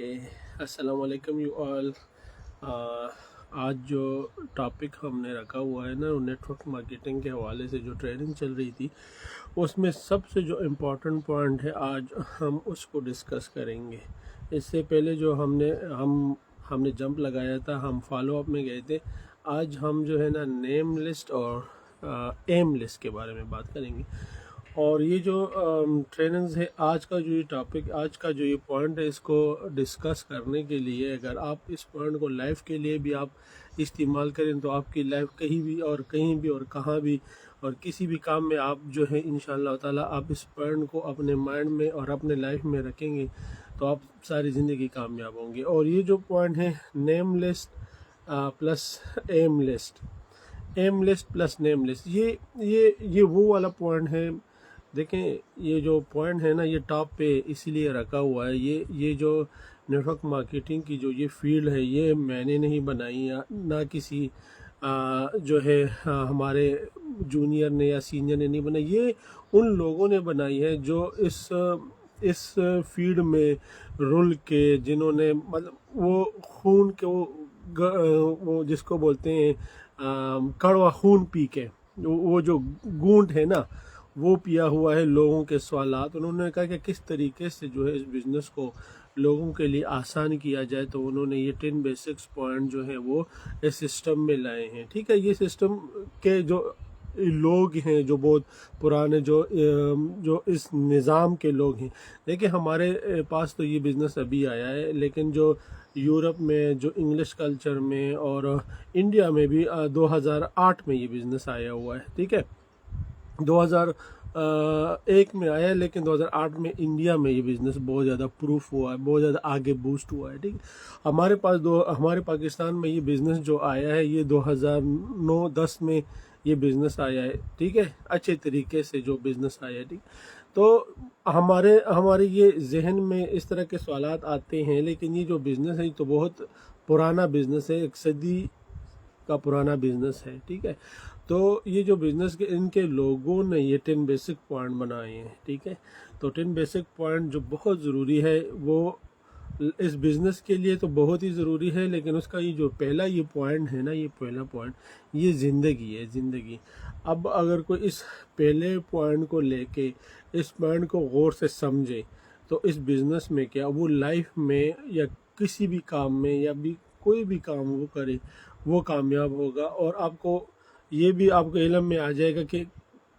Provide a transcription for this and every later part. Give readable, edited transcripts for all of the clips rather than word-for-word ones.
Okay. अस्सलाम वालेकुम you all. आज जो टॉपिक हमने रखा हुआ है ना, नेटवर्क मार्केटिंग के हवाले से जो ट्रेनिंग चल रही थी, उसमें सबसे जो इम्पोर्टेंट पॉइंट है आज हम उसको डिस्कस करेंगे। इससे पहले जो हमने जंप लगाया था, हम फॉलो अप में गए थे। आज हम जो है ना नेम लिस्ट और एम लिस्ट के बारे में बात करेंगे। और ये जो ट्रेनिंग्स है, आज का जो ये टॉपिक, आज का जो ये पॉइंट है, इसको डिस्कस करने के लिए अगर आप इस पॉइंट को लाइफ के लिए भी आप इस्तेमाल करें तो आपकी लाइफ कहीं भी और कहीं भी और कहाँ भी और किसी भी काम में आप जो है इंशाअल्लाह ताला आप इस पॉइंट को अपने माइंड में और अपने लाइफ में रखेंगे तो आप सारी ज़िंदगी कामयाब होंगे। और ये जो पॉइंट है name list plus M list plus name list, ये वो वाला पॉइंट है। देखें, ये जो पॉइंट है ना, ये टॉप पे इसीलिए रखा हुआ है। ये जो नेटवर्क मार्केटिंग की जो ये फील्ड है, ये मैंने नहीं बनाई या ना किसी जो है हमारे जूनियर ने या सीनियर ने नहीं बनाई। ये उन लोगों ने बनाई है जो इस फील्ड में रुल के, जिन्होंने मतलब वो खून के वो जिसको बोलते हैं कड़वा खून पी के, वो जो गूंट है ना, वो पिया हुआ है लोगों के सवालात। उन्होंने कहा कि किस तरीके से जो है इस बिज़नेस को लोगों के लिए आसान किया जाए, तो उन्होंने ये 10 बेसिक्स पॉइंट जो है वो इस सिस्टम में लाए हैं। ठीक है, ये सिस्टम के जो लोग हैं, जो बहुत पुराने जो इस निज़ाम के लोग हैं। देखिए, हमारे पास तो ये बिज़नेस अभी आया है, लेकिन जो यूरोप में, जो इंग्लिश कल्चर में और इंडिया में भी 2008 में ये बिज़नेस आया हुआ है। ठीक है, 2001 में आया है, लेकिन 2008 में इंडिया में ये बिज़नेस बहुत ज़्यादा प्रूफ हुआ है, बहुत ज़्यादा आगे बूस्ट हुआ है। ठीक है, हमारे पाकिस्तान में ये बिज़नेस जो आया है, ये 2009-10 में ये बिज़नेस आया है। ठीक है, अच्छे तरीके से जो बिज़नेस आया है। ठीक, तो हमारे ये जहन में इस तरह के सवालात आते हैं, लेकिन ये जो बिज़नेस है ये तो बहुत पुराना बिज़नेस है, 1 सदी का पुराना बिज़नेस है। ठीक है, तो ये जो बिज़नेस के इनके लोगों ने ये 10 बेसिक पॉइंट बनाए हैं। ठीक है, तो 10 बेसिक पॉइंट जो बहुत ज़रूरी है, वो इस बिज़नेस के लिए तो बहुत ही ज़रूरी है, लेकिन उसका ये जो पहला ये पॉइंट है ना, ये पहला पॉइंट ये ज़िंदगी है, ज़िंदगी। अब अगर कोई इस पहले पॉइंट को लेके इस पॉइंट को गौर से समझे, तो इस बिज़नेस में क्या वो लाइफ में या किसी भी काम में या भी कोई भी काम वो करे, वो कामयाब होगा। और आपको ये भी आपको इल्म में आ जाएगा कि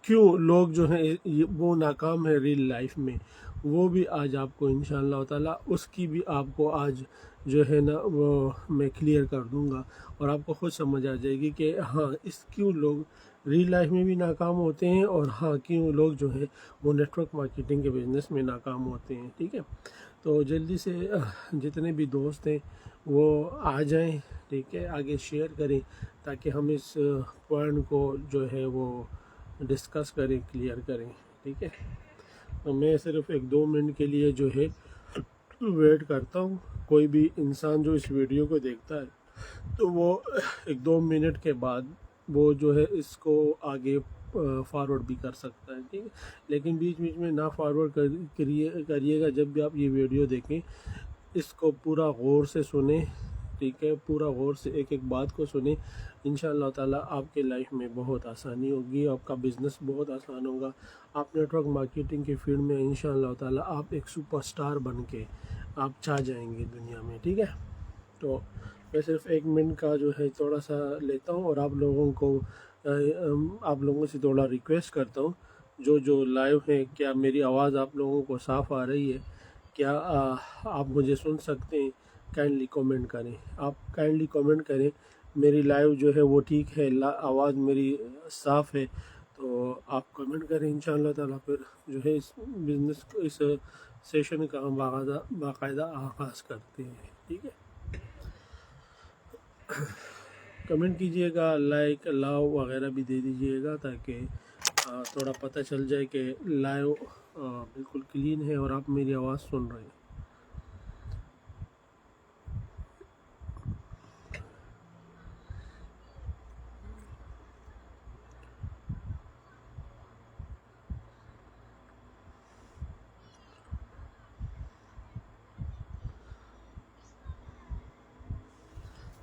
क्यों लोग जो हैं वो नाकाम है रियल लाइफ में। वो भी आज आपको इंशाअल्लाह ताला उसकी भी आपको आज जो है ना वो मैं क्लियर कर दूंगा, और आपको खुद समझ आ जाएगी कि हाँ, इस क्यों लोग रियल लाइफ में भी नाकाम होते हैं और हाँ, क्यों लोग जो है वो नेटवर्क मार्केटिंग के बिज़नेस में नाकाम होते हैं। ठीक है, तो जल्दी से जितने भी दोस्त हैं वो आ जाएं। ठीक है, आगे शेयर करें ताकि हम इस पॉइंट को जो है वो डिस्कस करें, क्लियर करें। ठीक है, तो मैं सिर्फ 1-2 मिनट के लिए जो है वेट करता हूँ। कोई भी इंसान जो इस वीडियो को देखता है तो वो 1-2 मिनट के बाद वो जो है इसको आगे फॉरवर्ड भी कर सकता है। ठीक है, लेकिन बीच बीच में ना फॉरवर्ड करिएगा। जब भी आप ये वीडियो देखें, इसको पूरा गौर से सुने। ठीक है, पूरा गौर से एक एक बात को सुने। इंशाअल्लाह ताला आपके लाइफ में बहुत आसानी होगी, आपका बिज़नेस बहुत आसान होगा। आप नेटवर्क मार्केटिंग की फील्ड में इंशाअल्लाह ताला आप एक सुपरस्टार बन के आप छा जाएंगे दुनिया में। ठीक है, तो मैं सिर्फ 1 मिनट का जो है थोड़ा सा लेता हूँ और आप लोगों से थोड़ा रिक्वेस्ट करता हूँ, जो लाइव है, क्या मेरी आवाज़ आप लोगों को साफ़ आ रही है? क्या आप मुझे सुन सकते हैं? काइंडली कमेंट करें, आप काइंडली कमेंट करें। मेरी लाइव जो है वो ठीक है, आवाज़ मेरी साफ़ है, तो आप कमेंट करें। इंशाअल्लाह ताला फिर जो है इस बिज़नेस को, इस सेशन का हम बाकायदा आगाज़ करते हैं। ठीक है, कमेंट कीजिएगा, लाइक लव वगैरह भी दे दीजिएगा ताकि थोड़ा पता चल जाए कि लाइव बिल्कुल क्लीन है और आप मेरी आवाज़ सुन रहे हैं।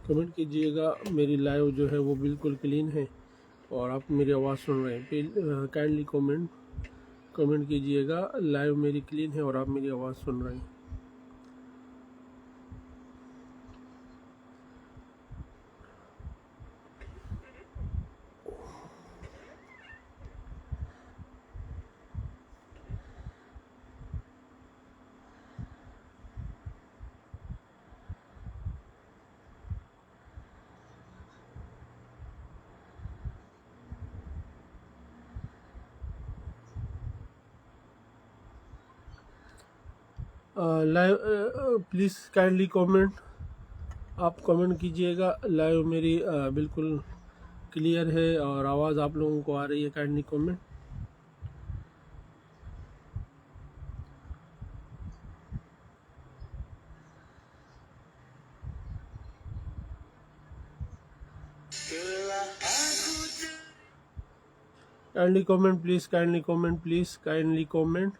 कमेंट कीजिएगा मेरी लाइव जो है वो बिल्कुल क्लीन है और आप मेरी आवाज़ सुन रहे हैं। काइंडली कमेंट कीजिएगा लाइव मेरी क्लीन है और आप मेरी आवाज़ सुन रहे हैं। लाइव प्लीज़ काइंडली कमेंट, आप कमेंट कीजिएगा। लाइव मेरी बिल्कुल क्लियर है और आवाज़ आप लोगों को आ रही है। Kindly comment. Kindly comment please, kindly comment please, kindly comment.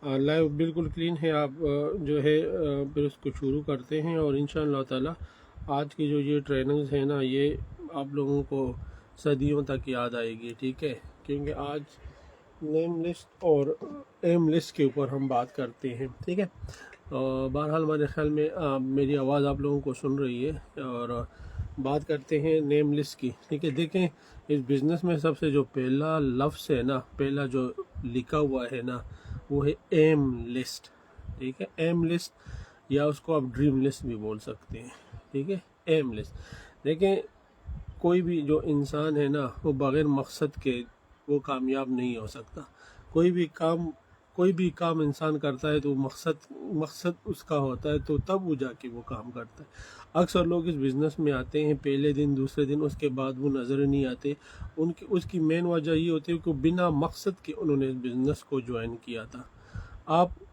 Live बिल्कुल क्लीन है। आप जो है फिर उसको शुरू करते हैं और इंशाअल्लाह ताला आज की जो ये ट्रेनिंग्स है ना, ये आप लोगों को सदियों तक याद आएगी, ठीक है। क्योंकि आज नेम लिस्ट और एम लिस्ट के ऊपर हम बात करते हैं, ठीक है। बहरहाल मेरे ख्याल में मेरी आवाज़ आप लोगों को सुन रही है और बात करते हैं नेम लिस्ट की, ठीक है। देखें, इस बिज़नेस में सबसे जो पहला लफ्ज़ है ना, पहला जो लिखा हुआ है ना, वो है एम लिस्ट, ठीक है। एम लिस्ट या उसको आप ड्रीम लिस्ट भी बोल सकते हैं, ठीक है। M list. देखें, कोई भी जो इंसान है ना, वो बग़ैर मकसद के वो कामयाब नहीं हो सकता। कोई भी काम इंसान करता है तो मकसद उसका होता है, तो तब वो जाके वो काम करता है। अक्सर लोग इस बिज़नेस में आते हैं पहले दिन दूसरे दिन, उसके बाद वो नज़र नहीं आते। उसकी मेन वजह ये होती है कि बिना मकसद के उन्होंने इस बिज़नेस को ज्वाइन किया था।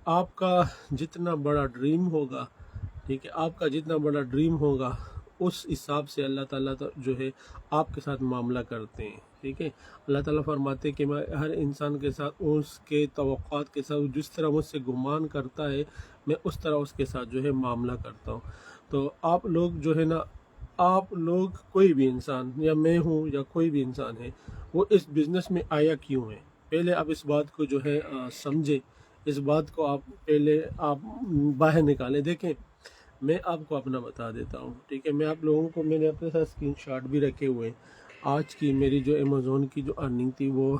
आपका जितना बड़ा ड्रीम होगा, ठीक है, आपका जितना बड़ा ड्रीम होगा उस हिसाब से अल्लाह ताला तो जो है आपके साथ मामला करते हैं, ठीक है। अल्लाह ताला फरमाते हैं कि मैं हर इंसान के साथ उसके तवक्कुआत के साथ जिस तरह मुझसे गुमान करता है, मैं उस तरह उसके साथ जो है मामला करता हूँ। तो आप लोग जो है ना, आप लोग कोई भी इंसान या मैं हूँ या कोई भी इंसान है, वो इस बिज़नेस में आया क्यों है, पहले आप इस बात को जो है समझे। इस बात को आप पहले आप बाहर निकालें। देखें, मैं आपको अपना बता देता हूँ, ठीक है। मैं आप लोगों को, मैंने अपने साथ स्क्रीनशॉट भी रखे हुए हैं। आज की मेरी जो अमेज़ोन की जो अर्निंग थी वो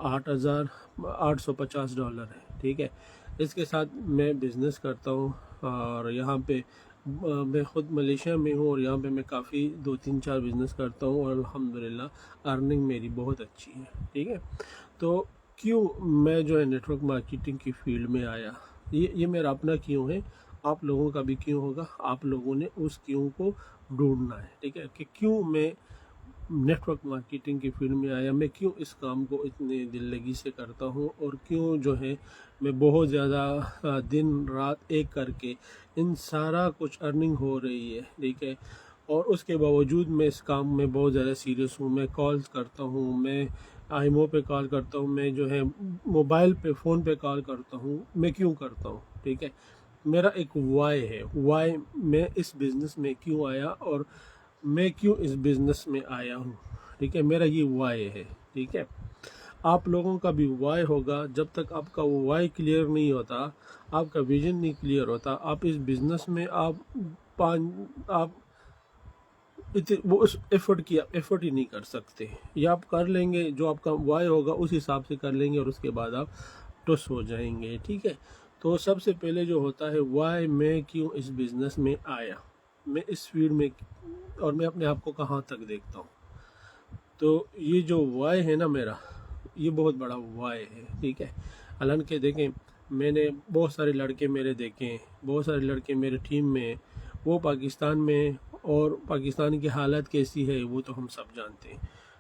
$8,850 है, ठीक है। इसके साथ मैं बिज़नेस करता हूँ और यहाँ पे मैं ख़ुद मलेशिया में हूँ और यहाँ पे मैं काफ़ी 2-3-4 बिज़नेस करता हूँ और अल्हम्दुलिल्लाह अर्निंग मेरी बहुत अच्छी है, ठीक है। तो क्यों मैं जो है नेटवर्क मार्केटिंग की फील्ड में आया, ये मेरा अपना क्यों है, आप लोगों का भी क्यों होगा। आप लोगों ने उस क्यों को ढूंढना है, ठीक है, कि क्यों मैं नेटवर्क मार्केटिंग की फील्ड में आया, मैं क्यों इस काम को इतने दिल लगी से करता हूँ और क्यों जो है मैं बहुत ज़्यादा दिन रात एक करके इन सारा कुछ अर्निंग हो रही है, ठीक है। और उसके बावजूद मैं इस काम में बहुत ज़्यादा सीरियस हूँ। मैं कॉल्स करता हूँ, मैं आईमो पे कॉल करता हूँ, मैं जो है मोबाइल पे फ़ोन पे कॉल करता हूँ। मैं क्यों करता हूँ, ठीक है। मेरा एक वाई है, वाई मैं इस बिज़नेस में क्यों आया और मैं क्यों इस बिज़नेस में आया हूँ, ठीक है। मेरा ये वाई है, ठीक है। आप लोगों का भी वाई होगा। जब तक आपका वो वाई क्लियर नहीं होता, आपका विजन नहीं क्लियर होता, आप इस बिज़नेस में आप वो उस एफर्ट ही नहीं कर सकते। या आप कर लेंगे, जो आपका वाई होगा उस हिसाब से कर लेंगे और उसके बाद आप टुस हो जाएंगे, ठीक है। तो सबसे पहले जो होता है वाई, मैं क्यों इस बिज़नेस में आया, मैं इस फील्ड में, और मैं अपने आप को कहाँ तक देखता हूँ। तो ये जो वाई है ना मेरा, ये बहुत बड़ा वाई है, ठीक है। हालांकि देखें, मैंने बहुत सारे लड़के मेरे देखे, बहुत सारे लड़के मेरे टीम में, वो पाकिस्तान में, और पाकिस्तान की हालत कैसी है वो तो हम सब जानते हैं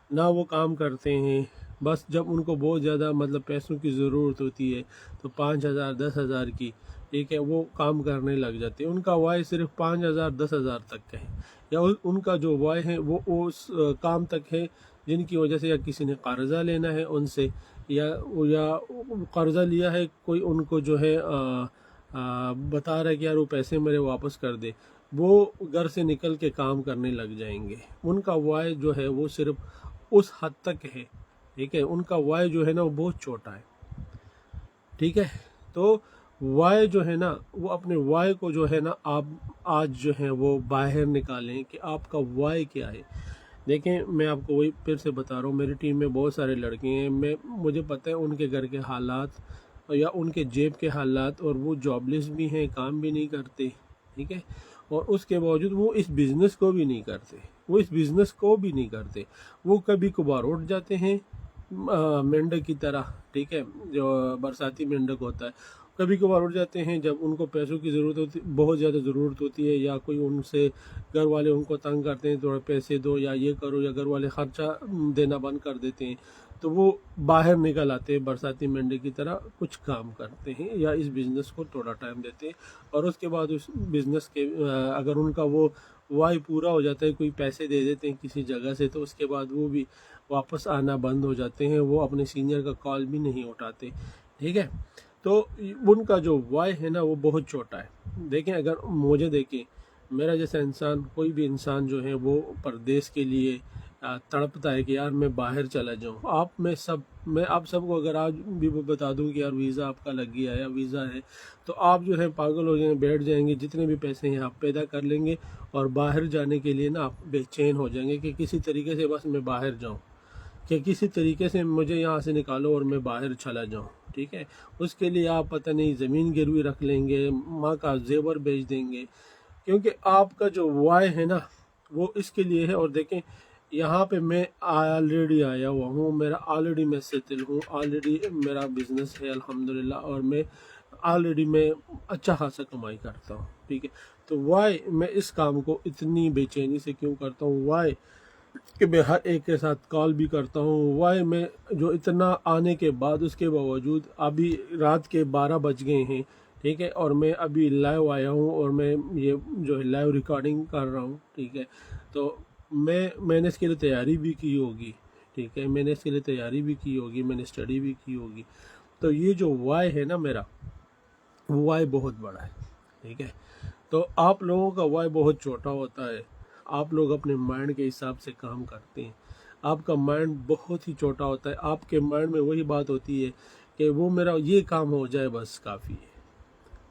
ना। वो काम करते हैं, बस जब उनको बहुत ज़्यादा मतलब पैसों की ज़रूरत होती है तो 5,000 10,000 की, ठीक है, वो काम करने लग जाते हैं। उनका वाई सिर्फ 5,000 10,000 तक का है, या उनका जो वाई है वो उस काम तक है जिनकी वजह से या किसी ने कर्ज़ा लेना है उनसे, या कर्ज़ा लिया है, कोई उनको जो है बता रहा है कि यार वो पैसे मेरे वापस कर दे। वो घर से निकल के काम करने लग जाएंगे। उनका वाई जो है वो सिर्फ उस हद तक है, ठीक है, उनका वाई जो है ना वो बहुत छोटा है, ठीक है। तो वाई जो है ना वो अपने वाई को जो है ना आप आज जो है वो बाहर निकालें कि आपका वाई क्या है। देखें, मैं आपको वही फिर से बता रहा हूँ, मेरी टीम में बहुत सारे लड़के हैं, मुझे पता है उनके घर के हालात या उनके जेब के हालात, और वो जॉबलेस भी हैं, काम भी नहीं करते, ठीक है, और उसके बावजूद वो इस बिज़नेस को भी नहीं करते, वो कभी कभार उठ जाते हैं मेंढक की तरह, ठीक है, जो बरसाती मेंढक होता है, कभी कभार उठ जाते हैं जब उनको पैसों की ज़रूरत होती, बहुत ज़्यादा ज़रूरत होती है, या कोई उनसे घर वाले उनको तंग करते हैं, थोड़ा पैसे दो या ये करो, या घर वाले खर्चा देना बंद कर देते हैं, तो वो बाहर निकल आते हैं बरसाती मेंढक की तरह, कुछ काम करते हैं या इस बिज़नेस को थोड़ा टाइम देते हैं, और उसके बाद उस बिज़नेस के अगर उनका वो वाई पूरा हो जाता है, कोई पैसे दे देते हैं किसी जगह से, तो उसके बाद वो भी वापस आना बंद हो जाते हैं, वो अपने सीनियर का कॉल भी नहीं उठाते, ठीक है। तो उनका जो वाई है ना वो बहुत छोटा है। देखें, अगर मुझे देखें, मेरा जैसा इंसान, कोई भी इंसान जो है वो परदेश के लिए तड़पता है कि यार मैं बाहर चला जाऊं। मैं आप सबको अगर आज भी बता दूं कि यार वीज़ा आपका लग गया है या वीज़ा है, तो आप जो है पागल हो जाएंगे, बैठ जाएंगे, जितने भी पैसे हैं आप पैदा कर लेंगे, और बाहर जाने के लिए ना आप बेचैन हो जाएंगे कि किसी तरीके से बस मैं बाहर जाऊँ, कि किसी तरीके से मुझे यहाँ से निकालो और मैं बाहर चला जाऊँ, ठीक है। उसके लिए आप पता नहीं ज़मीन गिरवी रख लेंगे, माँ का जेवर बेच देंगे, क्योंकि आपका जो वाई है ना वो इसके लिए है। और देखें, यहाँ पे मैं ऑलरेडी आया हुआ हूँ, ऑलरेडी मैं सेटल हूँ, ऑलरेडी मेरा बिजनेस है अल्हम्दुलिल्लाह, और मैं अच्छा खासा कमाई करता हूँ, ठीक है। तो वाई मैं इस काम को इतनी बेचैनी से क्यों करता हूँ, वाई कि मैं हर एक के साथ कॉल भी करता हूँ, वाई मैं जो इतना आने के बाद उसके बावजूद अभी रात के 12 बज गए हैं, ठीक है, और मैं अभी लाइव आया हूँ, और मैं ये जो है लाइव रिकॉर्डिंग कर रहा हूँ, ठीक है। तो मैंने इसके लिए तैयारी भी की होगी, ठीक है, मैंने स्टडी भी की होगी। तो ये जो वाई है ना मेरा, वो वाई बहुत बड़ा है, ठीक है। तो आप लोगों का वाई बहुत छोटा होता है, आप लोग अपने माइंड के हिसाब से काम करते हैं, आपका माइंड बहुत ही छोटा होता है, आपके माइंड में वही बात होती है कि वो मेरा ये काम हो जाए बस काफ़ी है।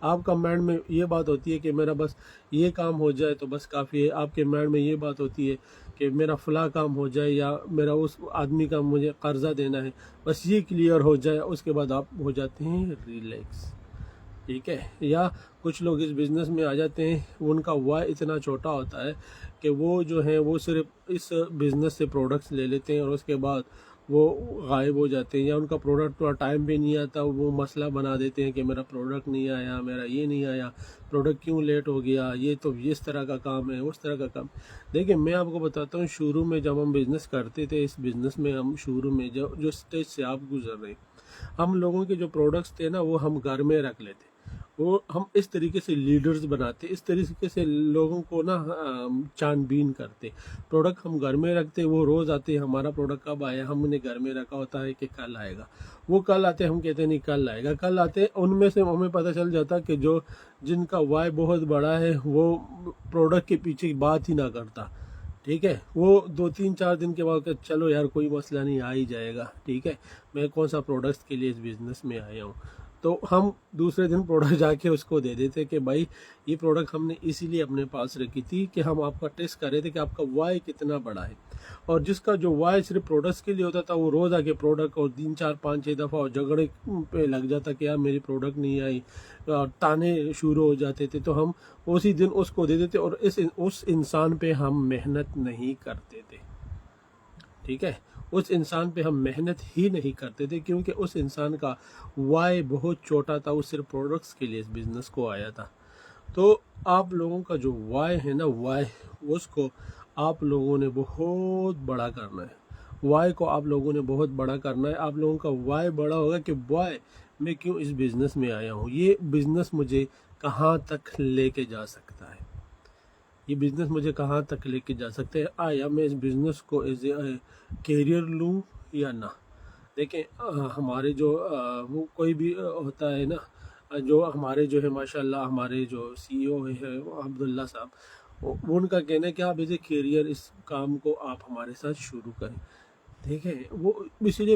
आपका माइंड में ये बात होती है कि मेरा बस ये काम हो जाए तो बस काफ़ी है। आपके माइंड में ये बात होती है कि मेरा फला काम हो जाए, या मेरा उस आदमी का मुझे कर्जा देना है, बस ये क्लियर हो जाए, उसके बाद आप हो जाते हैं रिलैक्स, ठीक है। या कुछ लोग इस बिज़नेस में आ जाते हैं, उनका वाई इतना छोटा होता है कि वो जो है वो सिर्फ इस बिज़नेस से प्रोडक्ट्स ले लेते हैं, और उसके बाद वो गायब हो जाते हैं, या उनका प्रोडक्ट थोड़ा टाइम पे नहीं आता, वो मसला बना देते हैं कि मेरा प्रोडक्ट नहीं आया, मेरा ये नहीं आया, प्रोडक्ट क्यों लेट हो गया, ये तो इस तरह का काम है, उस तरह का काम। देखिए, मैं आपको बताता हूँ, शुरू में जब हम बिज़नेस करते थे, इस बिज़नेस में हम शुरू में जो स्टेज से आप गुजर रहे, हम लोगों के जो प्रोडक्ट्स थे ना वो हम घर में रख लेते, वो हम इस तरीके से लीडर्स बनाते, इस तरीके से लोगों को ना छानबीन करते, प्रोडक्ट हम घर में रखते, वो रोज़ आते, हमारा प्रोडक्ट कब आया, हमने घर में रखा होता है कि कल आएगा, वो कल आते, हम कहते नहीं कल आएगा, कल आते, उनमें से हमें पता चल जाता कि जिनका वाई बहुत बड़ा है वो प्रोडक्ट के पीछे बात ही ना करता, ठीक है, वो 2-3-4 दिन के बाद कहते चलो यार कोई मसला नहीं, आ ही जाएगा, ठीक है, मैं कौन सा प्रोडक्ट्स के लिए इस बिज़नेस में आया हूँ। तो हम दूसरे दिन प्रोडक्ट जाके उसको दे देते कि भाई ये प्रोडक्ट हमने इसीलिए अपने पास रखी थी कि हम आपका टेस्ट कर रहे थे कि आपका वाई कितना बड़ा है। और जिसका जो वाई सिर्फ प्रोडक्ट्स के लिए होता था, वो रोज़ आके प्रोडक्ट और 3-4-5-6 दफ़ा और झगड़े पे लग जाता कि यार मेरी प्रोडक्ट नहीं आई, और ताने शुरू हो जाते थे, तो हम उसी दिन उसको दे देते, और उस इंसान पे हम मेहनत नहीं करते थे, ठीक है, उस इंसान पे हम मेहनत ही नहीं करते थे, क्योंकि उस इंसान का वाई बहुत छोटा था, वो सिर्फ प्रोडक्ट्स के लिए इस बिज़नेस को आया था। तो आप लोगों का जो वाई है ना, वाई उसको आप लोगों ने बहुत बड़ा करना है, वाई को आप लोगों ने बहुत बड़ा करना है। आप लोगों का वाई बड़ा होगा कि वाई मैं क्यों इस बिज़नेस में आया हूँ, ये बिज़नेस मुझे कहाँ तक लेके जा सकता है, ये बिज़नेस मुझे कहाँ तक लेके जा सकते हैं, आया मैं इस बिज़नेस को एज ए कैरियर लूँ या ना। देखें, हमारे जो वो कोई भी होता है ना, जो हमारे जो है माशाल्लाह हमारे जो CEO है अब्दुल्ला साहब, वो उनका कहना है कि आप एज ए कैरियर इस काम को आप हमारे साथ शुरू करें। ठीक है, वो इसीलिए